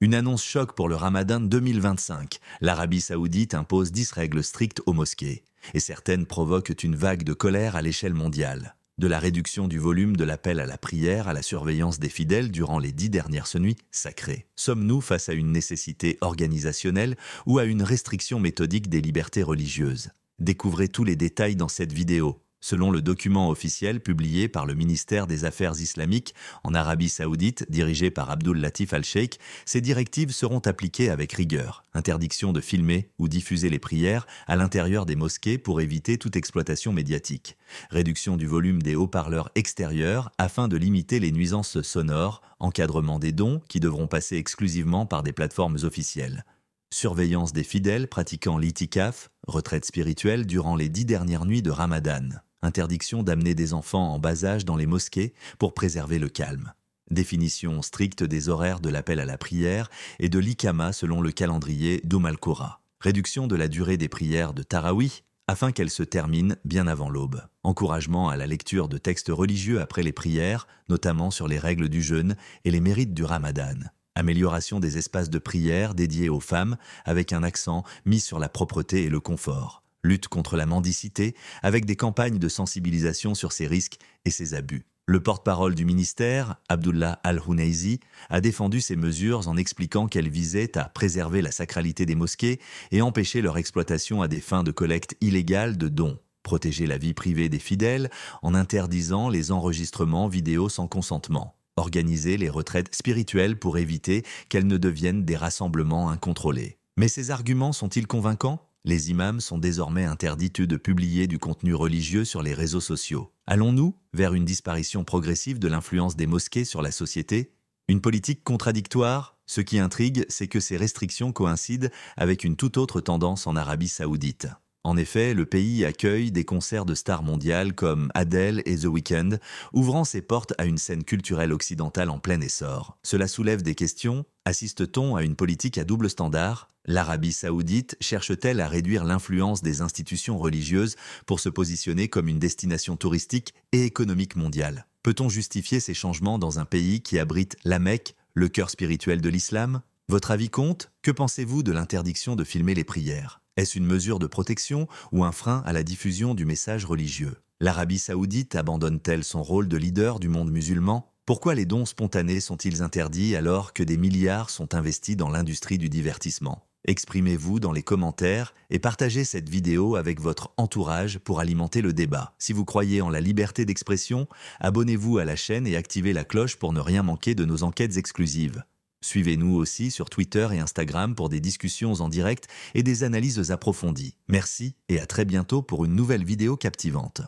Une annonce choc pour le Ramadan 2025. L'Arabie Saoudite impose 10 règles strictes aux mosquées. Et certaines provoquent une vague de colère à l'échelle mondiale. De la réduction du volume de l'appel à la prière à la surveillance des fidèles durant les 10 dernières nuits sacrées. Sommes-nous face à une nécessité organisationnelle ou à une restriction méthodique des libertés religieuses? Découvrez tous les détails dans cette vidéo. Selon le document officiel publié par le ministère des Affaires islamiques en Arabie Saoudite, dirigé par Abdul Latif Al-Sheikh, ces directives seront appliquées avec rigueur. Interdiction de filmer ou diffuser les prières à l'intérieur des mosquées pour éviter toute exploitation médiatique. Réduction du volume des haut-parleurs extérieurs afin de limiter les nuisances sonores. Encadrement des dons qui devront passer exclusivement par des plateformes officielles. Surveillance des fidèles pratiquant l'itikaf, retraite spirituelle durant les 10 dernières nuits de Ramadan. Interdiction d'amener des enfants en bas âge dans les mosquées pour préserver le calme. Définition stricte des horaires de l'appel à la prière et de l'Iqama selon le calendrier d'Umm-al-Qura. Réduction de la durée des prières de Tarawih afin qu'elles se terminent bien avant l'aube. Encouragement à la lecture de textes religieux après les prières, notamment sur les règles du jeûne et les mérites du Ramadan. Amélioration des espaces de prière dédiés aux femmes avec un accent mis sur la propreté et le confort. Lutte contre la mendicité avec des campagnes de sensibilisation sur ses risques et ses abus. Le porte-parole du ministère, Abdullah Al-Hunayzi, a défendu ces mesures en expliquant qu'elles visaient à préserver la sacralité des mosquées et empêcher leur exploitation à des fins de collecte illégale de dons. Protéger la vie privée des fidèles en interdisant les enregistrements vidéo sans consentement. Organiser les retraites spirituelles pour éviter qu'elles ne deviennent des rassemblements incontrôlés. Mais ces arguments sont-ils convaincants? Les imams sont désormais interdits de publier du contenu religieux sur les réseaux sociaux. Allons-nous vers une disparition progressive de l'influence des mosquées sur la société? Une politique contradictoire? Ce qui intrigue, c'est que ces restrictions coïncident avec une toute autre tendance en Arabie Saoudite. En effet, le pays accueille des concerts de stars mondiales comme Adele et The Weeknd, ouvrant ses portes à une scène culturelle occidentale en plein essor. Cela soulève des questions. Assiste-t-on à une politique à double standard? L'Arabie Saoudite cherche-t-elle à réduire l'influence des institutions religieuses pour se positionner comme une destination touristique et économique mondiale? Peut-on justifier ces changements dans un pays qui abrite la Mecque, le cœur spirituel de l'islam? Votre avis compte? Que pensez-vous de l'interdiction de filmer les prières? Est-ce une mesure de protection ou un frein à la diffusion du message religieux? L'Arabie Saoudite abandonne-t-elle son rôle de leader du monde musulman? Pourquoi les dons spontanés sont-ils interdits alors que des milliards sont investis dans l'industrie du divertissement? Exprimez-vous dans les commentaires et partagez cette vidéo avec votre entourage pour alimenter le débat. Si vous croyez en la liberté d'expression, abonnez-vous à la chaîne et activez la cloche pour ne rien manquer de nos enquêtes exclusives. Suivez-nous aussi sur Twitter et Instagram pour des discussions en direct et des analyses approfondies. Merci et à très bientôt pour une nouvelle vidéo captivante.